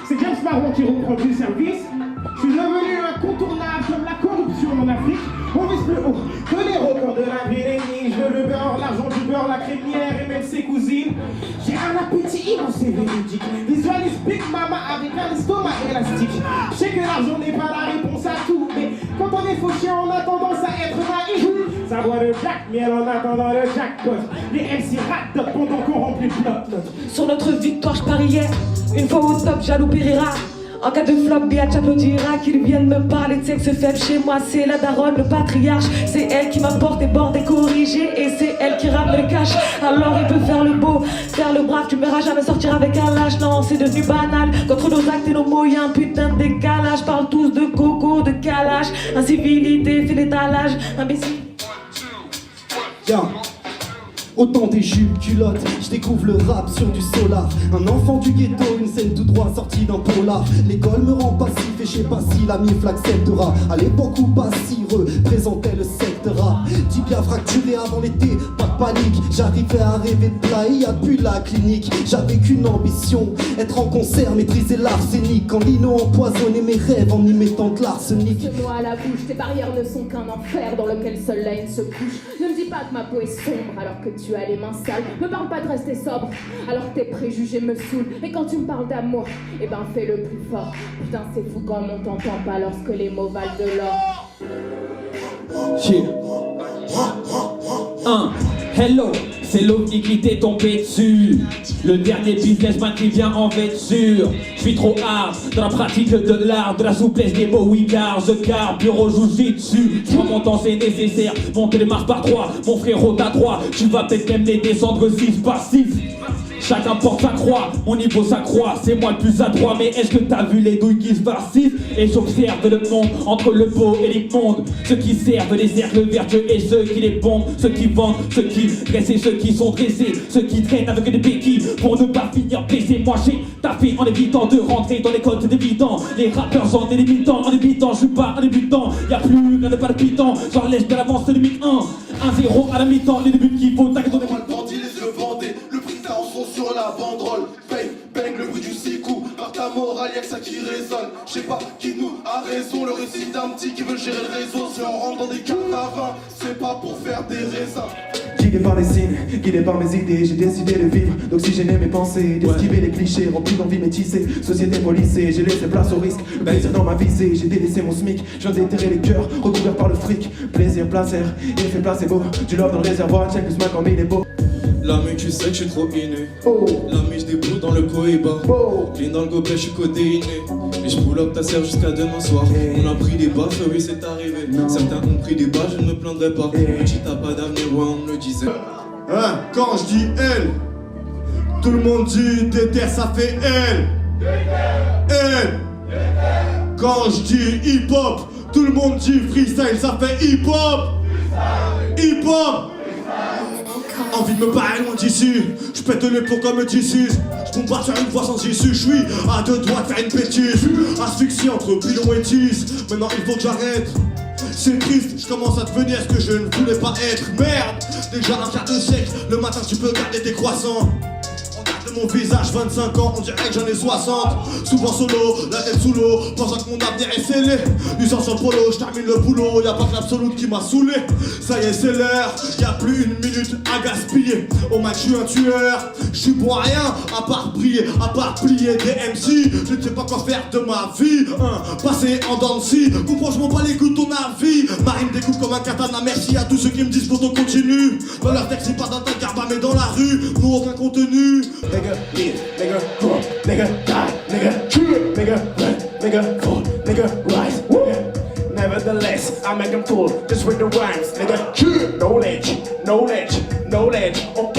C'est James Marron qui reprend du service. Je suis devenu incontournable comme la corruption en Afrique. On vise plus haut que les records de la Vénénie. Je veux le beurre, l'argent du beurre, la crémière et même ses cousines. J'ai un appétit immense et véridique. Visualise Big Mama avec un estomac élastique. Je sais que l'argent n'est pas la réponse à tout, mais quand on est fauché, on a tendance à être naïf. Ça boit le Jack Miel en attendant le jackpot. Les MC ratent pendant qu'on remplit le bloc. Sur notre victoire, je pariais. Une fois au top, Jaloux périra. En cas de flop, Biatch applaudira. Qu'ils viennent me parler de sexe faible chez moi. C'est la daronne, le patriarche. C'est elle qui m'apporte des bords décorrigés. Et c'est elle qui rame le cash. Alors il peut faire le beau, faire le brave. Tu me verras jamais sortir avec un lâche. Non, c'est devenu banal. Contre nos actes et nos mots, y'a un putain de décalage. Parle tous de coco, de calage. Incivilité, fait l'étalage. Imbécile. Yeah. Autant des jupes, culottes, je découvre le rap sur du solar. Un enfant du ghetto, une scène tout droit sortie d'un polar. L'école me rend passif et je sais pas si la MIF l'acceptera. À l'époque où Bassi représentait le secte rap. Tibia fracturé avant l'été, pas de panique. J'arrivais à rêver de playa depuis la clinique. J'avais qu'une ambition, être en concert, maîtriser l'arsenic. En lino empoisonner mes rêves en y mettant de l'arsenic. Ce moi à la bouche, tes barrières ne sont qu'un enfer dans lequel seule la haine se couche. Ne me dis pas que ma peau est sombre alors que tu as les mains sales. Me parle pas de rester sobre alors que tes préjugés me saoulent. Et quand tu me parles d'amour, eh ben fais le plus fort. Putain c'est fou quand on t'entend pas lorsque les mots valent de l'or. Hello, c'est l'OVNI qui t'est tombé dessus. Le dernier businessman qui vient en vêture. Je suis trop hard dans la pratique de l'art, de la souplesse des mots, oui car je carbure au jujitsu. Prends mon temps c'est nécessaire, monter les marches par trois. Mon frérot t'as droit, tu vas peut-être même les descendre 6 par 6. Chacun porte sa croix, mon niveau s'accroît, c'est moi le plus adroit. Mais est-ce que t'as vu les douilles qui se farcissent? Et j'observe le monde entre le beau et l'immonde. Ceux qui servent les cercles vertueux et ceux qui les bombent. Ceux qui vendent, ceux qui dressent et ceux qui sont dressés. Ceux qui traînent avec des béquilles pour ne pas finir blessé. Moi j'ai taffé en évitant de rentrer dans les codes d'évidents. Les rappeurs en élimitant, en évitant, je suis pas en débutant. Y'a plus rien de palpitant, j'en laisse de l'avance de limite 1. 1-0 à la mi-temps, les débuts qu'il faut, t'inquiète on est le bandit, les yeux bandés, le prix de sur la banderole, bang, bang, le bruit du sicou, par ta morale, y'a que ça qui résonne. Je sais pas qui nous a raison, le récit d'un petit qui veut gérer le réseau. Si on rentre dans des carnavals, c'est pas pour faire des raisins. Guidé par les signes, guidé par mes idées, j'ai décidé de vivre, d'oxygéner mes pensées, d'esquiver les clichés, remplis d'envie métissée, société policée, j'ai laissé place au risque, le plaisir dans ma visée, j'ai délaissé mon SMIC, je viens d'éterrer les cœurs, recouverts par le fric, plaisir, placer, effet placebo, du love dans le réservoir, check plus mal comme il est beau. L'ami tu sais que je suis trop inné. L'ami je débrouille dans le cohiba. Clean dans le gobelet je suis codéiné. Et je pull up ta serre jusqu'à demain soir. On a pris des baffes, oui c'est arrivé. Certains ont pris des balles, je ne me plaindrai pas. Petit t'as pas d'avenir, ouais on me le disait. Hein, quand je dis elle, tout le monde dit déter ça fait elle. Elle. Quand je dis hip hop, tout le monde dit freestyle ça fait hip hop. Hip hop. Envie de me barrer loin d'ici, je pète les plombs comme tissu. Je bombarde sur une voie sans issue, je suis à deux doigts de faire une bêtise. Asphyxie entre pilon et 10, maintenant il faut que j'arrête. C'est triste, je commence à devenir ce que je ne voulais pas être. Merde, déjà un quart de siècle, le matin tu peux garder tes croissants. De mon visage, 25 ans, on dirait que j'en ai 60. Souvent solo, la tête sous l'eau, pensant que mon avenir est scellé. Du sang sur le polo, je termine le boulot, y'a pas que l'absolu qui m'a saoulé. Ça y est, c'est l'heure, y'a plus une minute à gaspiller. Au match, je suis un tueur, je suis bon à rien, à part briller, à part plier des MC. Je ne sais pas quoi faire de ma vie, passer en dents de scie. Comprends, je m'en bats les couilles de ton avis. Ma rime découpe comme un katana, merci à tous ceux qui me disent pour ton continu. Dans leur texte, ils partent d'un tas de garba, mais dans la rue, nous aucun contenu. Nigga live, nigga grow, nigga die, nigga trip, nigga run, nigga fall, nigga rise, nigga. Nevertheless, I make them full, just with the rhymes, nigga trip. Knowledge, knowledge, knowledge, ok.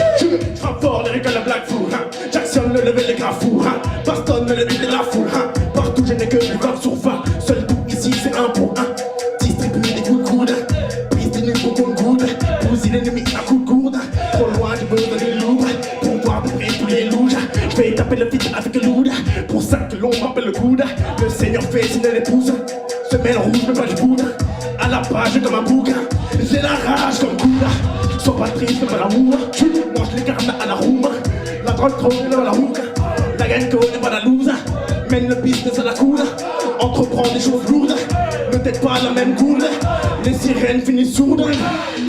Frappe fort, lyrique à la black fool, hein. Jackson le level des graves fous, hein. Baston le level de la foule, hein. Partout je n'ai que du 20 sur 20, seul tout ici c'est 1 pour 1. Distribuer des coups de coude, prise des nuits pour ton coude, bousiller l'ennemi à coups de gourde. Trop loin du besoin des lourds, pour voir de près tous les loups. Je vais taper le vide avec le loud, pour ça que l'on m'appelle le coude. Le seigneur fait signer l'épouse, semelle rouge mais pas du poudre. À la page comme un bouc, j'ai la rage comme coude. Sois pas triste, fais pas l'amour, tu manges les carnes à la roue. La drogue trône dans la route. La gagne n'est pas la loose. Mène le business à la coude. Entreprend des choses lourdes. Ne t'aide pas à la même gourde. Les sirènes finissent sourdes.